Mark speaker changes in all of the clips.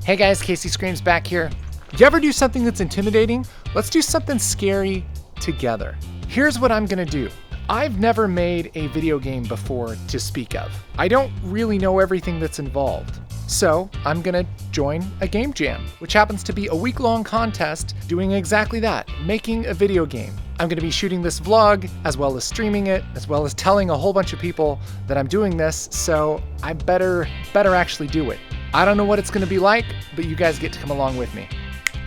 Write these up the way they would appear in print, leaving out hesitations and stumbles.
Speaker 1: Hey guys, Casey Screams back here. You ever do something that's intimidating? Let's do something scary together. Here's what I'm gonna do. I've never made a video game before to speak of. I don't really know everything that's involved. So I'm gonna join a game jam, which happens to be a week-long contest doing exactly that, making a video game. I'm gonna be shooting this vlog, as well as streaming it, as well as telling a whole bunch of people that I'm doing this, so I better actually do it. I don't know what it's gonna be like, but you guys get to come along with me.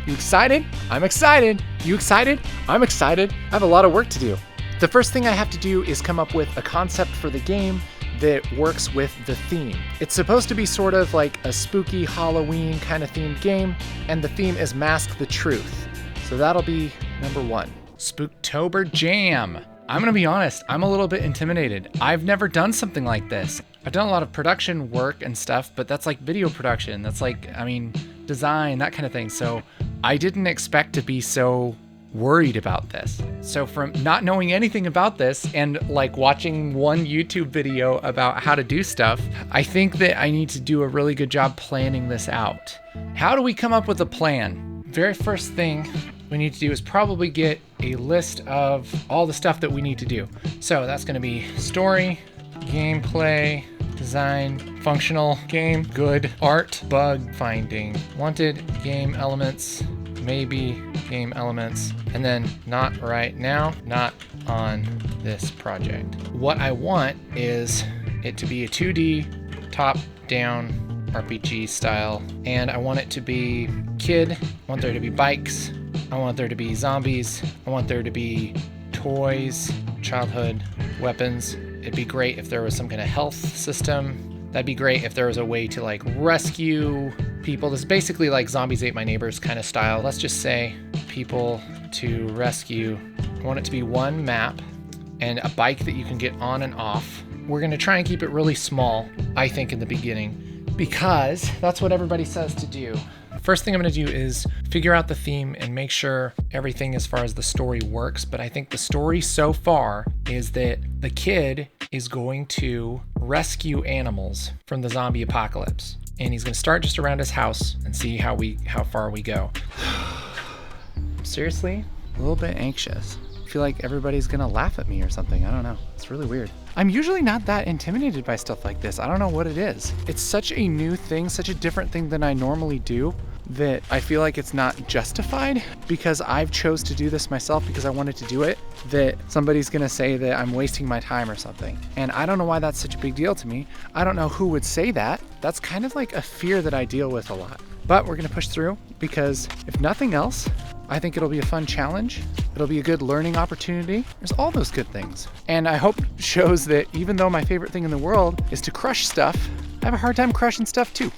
Speaker 1: You excited? I'm excited. You excited? I'm excited. I have a lot of work to do. The first thing I have to do is come up with a concept for the game that works with the theme. It's supposed to be sort of like a spooky Halloween kind of themed game, and the theme is Mask the Truth. So that'll be number one. Spooktober Jam. I'm gonna be honest, I'm a little bit intimidated. I've never done something like this. I've done a lot of production work and stuff, but that's like video production. That's like, design, that kind of thing. So I didn't expect to be so worried about this. So from not knowing anything about this and like watching one YouTube video about how to do stuff, I think that I need to do a really good job planning this out. How do we come up with a plan? Very first thing we need to do is probably get a list of all the stuff that we need to do. So that's gonna be story, gameplay, design, functional, game, good, art, bug finding, wanted, game elements, maybe game elements, and then not right now, not on this project. What I want is it to be a 2D top-down RPG style, and I want it to be kid, I want there to be bikes, I want there to be zombies, I want there to be toys, childhood, weapons. It'd be great if there was some kind of health system. That'd be great if there was a way to like rescue people. This is basically like Zombies Ate My Neighbors kind of style. Let's just say people to rescue. I want it to be one map and a bike that you can get on and off. We're gonna try and keep it really small, I think, in the beginning, because that's what everybody says to do. First thing I'm gonna do is figure out the theme and make sure everything as far as the story works. But I think the story so far is that the kid is going to rescue animals from the zombie apocalypse. And he's gonna start just around his house and see how far we go. Seriously, a little bit anxious. I feel like everybody's gonna laugh at me or something. I don't know. It's really weird. I'm usually not that intimidated by stuff like this. I don't know what it is. It's such a new thing, such a different thing than I normally do, that I feel like it's not justified because I've chose to do this myself because I wanted to do it, that somebody's gonna say that I'm wasting my time or something. And I don't know why that's such a big deal to me. I don't know who would say that. That's kind of like a fear that I deal with a lot. But we're gonna push through because if nothing else, I think it'll be a fun challenge. It'll be a good learning opportunity. There's all those good things. And I hope it shows that even though my favorite thing in the world is to crush stuff, I have a hard time crushing stuff too.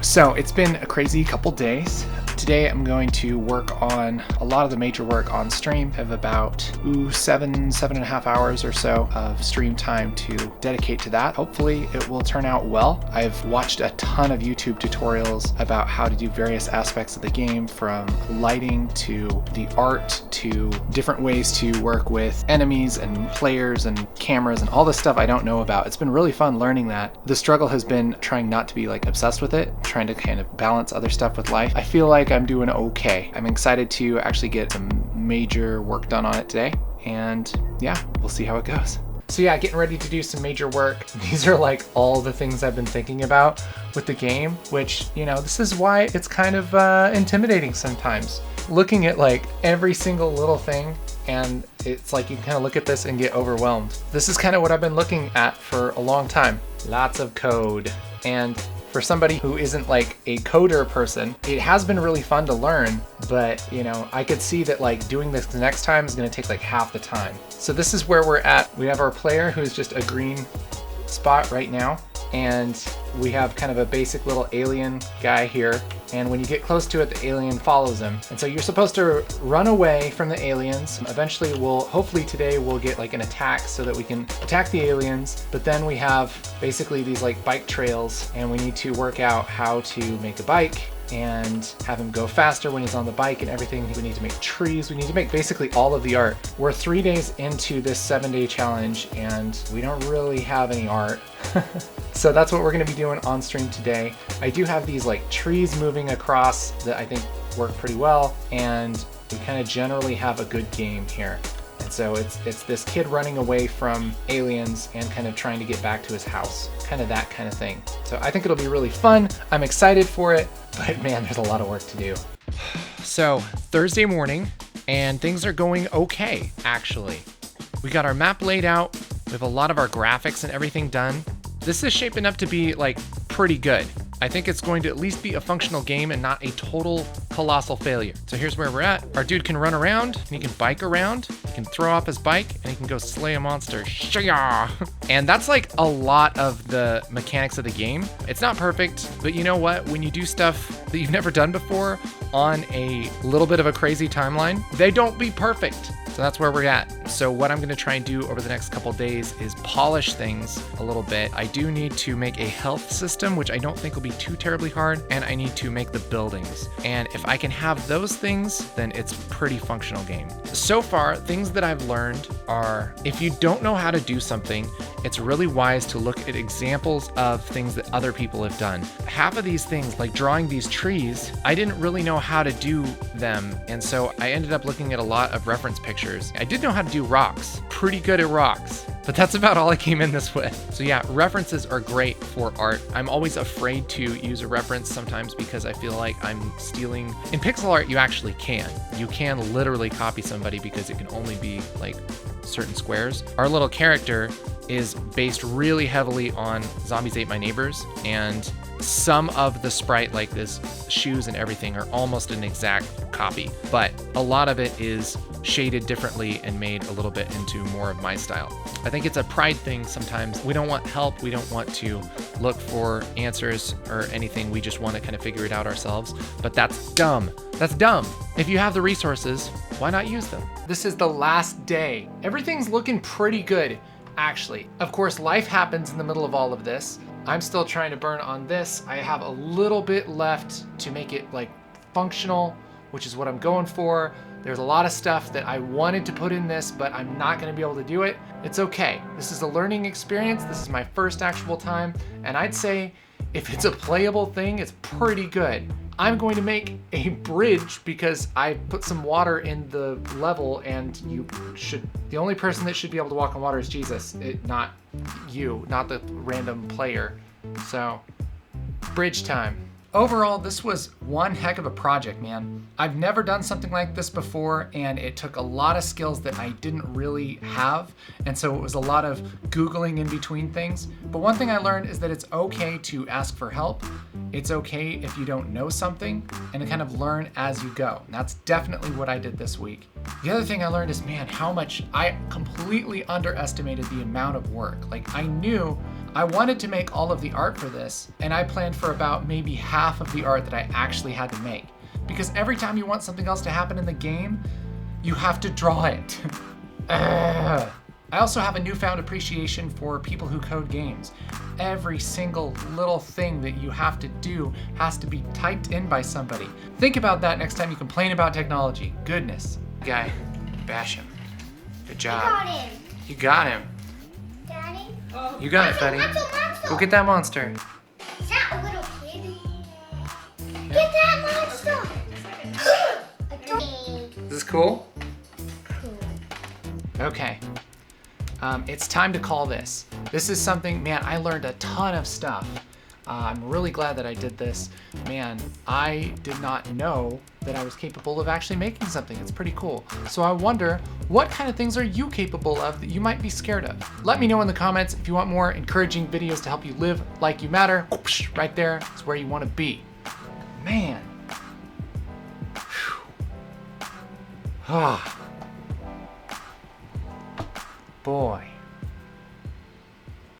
Speaker 1: So it's been a crazy couple days. Today I'm going to work on a lot of the major work on stream. I have about 7.5 hours or so of stream time to dedicate to that. Hopefully it will turn out well. I've watched a ton of YouTube tutorials about how to do various aspects of the game, from lighting to the art to different ways to work with enemies and players and cameras and all this stuff I don't know about. It's been really fun learning that. The struggle has been trying not to be like obsessed with it, trying to kind of balance other stuff with life. I feel like I'm doing okay. I'm excited to actually get some major work done on it today, and yeah, we'll see how it goes. So yeah, getting ready to do some major work. These are like all the things I've been thinking about with the game, which, you know, this is why it's kind of intimidating sometimes. Looking at like every single little thing, and it's like you can kind of look at this and get overwhelmed. This is kind of what I've been looking at for a long time. Lots of code. And for somebody who isn't like a coder person, it has been really fun to learn, but you know, I could see that like doing this the next time is gonna take like half the time. So this is where we're at. We have our player who's just a green spot right now, and we have kind of a basic little alien guy here. And when you get close to it, the alien follows him. And so you're supposed to run away from the aliens. Eventually hopefully today we'll get like an attack so that we can attack the aliens. But then we have basically these like bike trails, and we need to work out how to make a bike and have him go faster when he's on the bike and everything. We need to make trees. We need to make basically all of the art. We're 3 days into this 7-day challenge and we don't really have any art. So that's what we're gonna be doing on stream today. I do have these like trees moving across that I think work pretty well, and we kind of generally have a good game here. And so it's this kid running away from aliens and kind of trying to get back to his house, kind of that kind of thing. So I think it'll be really fun. I'm excited for it, but man, there's a lot of work to do. So Thursday morning, and things are going okay, actually. We got our map laid out. We have a lot of our graphics and everything done. This is shaping up to be like pretty good. I think it's going to at least be a functional game and not a total colossal failure. So here's where we're at. Our dude can run around and he can bike around. He can throw off his bike and he can go slay a monster. And that's like a lot of the mechanics of the game. It's not perfect, but you know what? When you do stuff that you've never done before on a little bit of a crazy timeline, they don't be perfect. So that's where we're at. So what I'm gonna try and do over the next couple days is polish things a little bit. I do need to make a health system, which I don't think will be too terribly hard, and I need to make the buildings. And if I can have those things, then it's a pretty functional game. So far, things that I've learned are, if you don't know how to do something, it's really wise to look at examples of things that other people have done. Half of these things, like drawing these trees, I didn't really know how to do them, and so I ended up looking at a lot of reference pictures. I did know how to do rocks, pretty good at rocks, but that's about all I came in this with. So yeah, references are great for art. I'm always afraid to use a reference sometimes because I feel like I'm stealing. In pixel art, you actually can. You can literally copy somebody because it can only be like certain squares. Our little character is based really heavily on Zombies Ate My Neighbors, and some of the sprite, like this shoes and everything, are almost an exact copy, but a lot of it is shaded differently and made a little bit into more of my style. I think it's a pride thing sometimes. We don't want help. We don't want to look for answers or anything. We just want to kind of figure it out ourselves, but that's dumb. That's dumb. If you have the resources, why not use them? This is the last day. Everything's looking pretty good, actually. Of course, life happens in the middle of all of this. I'm still trying to burn on this. I have a little bit left to make it like functional, which is what I'm going for. There's a lot of stuff that I wanted to put in this, but I'm not gonna be able to do it. It's okay. This is a learning experience. This is my first actual time, and I'd say if it's a playable thing, it's pretty good. I'm going to make a bridge because I put some water in the level, and the only person that should be able to walk on water is Jesus, not you, not the random player. So, bridge time. Overall, this was one heck of a project, man. I've never done something like this before, and it took a lot of skills that I didn't really have, and so it was a lot of Googling in between things. But one thing I learned is that it's okay to ask for help. It's okay if you don't know something, and to kind of learn as you go. And that's definitely what I did this week. The other thing I learned is, man, how much I completely underestimated the amount of work. Like, I knew I wanted to make all of the art for this, and I planned for about maybe half of the art that I actually had to make. Because every time you want something else to happen in the game, you have to draw it. I also have a newfound appreciation for people who code games. Every single little thing that you have to do has to be typed in by somebody. Think about that next time you complain about technology. Goodness. Guy, bash him. Good job.
Speaker 2: I got him.
Speaker 1: You got him.
Speaker 2: Daddy?
Speaker 1: You got it, Betty. Go get that monster.
Speaker 2: Is that a little kid? Get that monster!
Speaker 1: Is this cool?
Speaker 2: Cool.
Speaker 1: Okay. It's time to call this. This is something, man, I learned a ton of stuff. I'm really glad that I did this. Man, I did not know that I was capable of actually making something. It's pretty cool. So I wonder, what kind of things are you capable of that you might be scared of? Let me know in the comments if you want more encouraging videos to help you live like you matter. Right there is where you want to be. Man. Ah. Boy.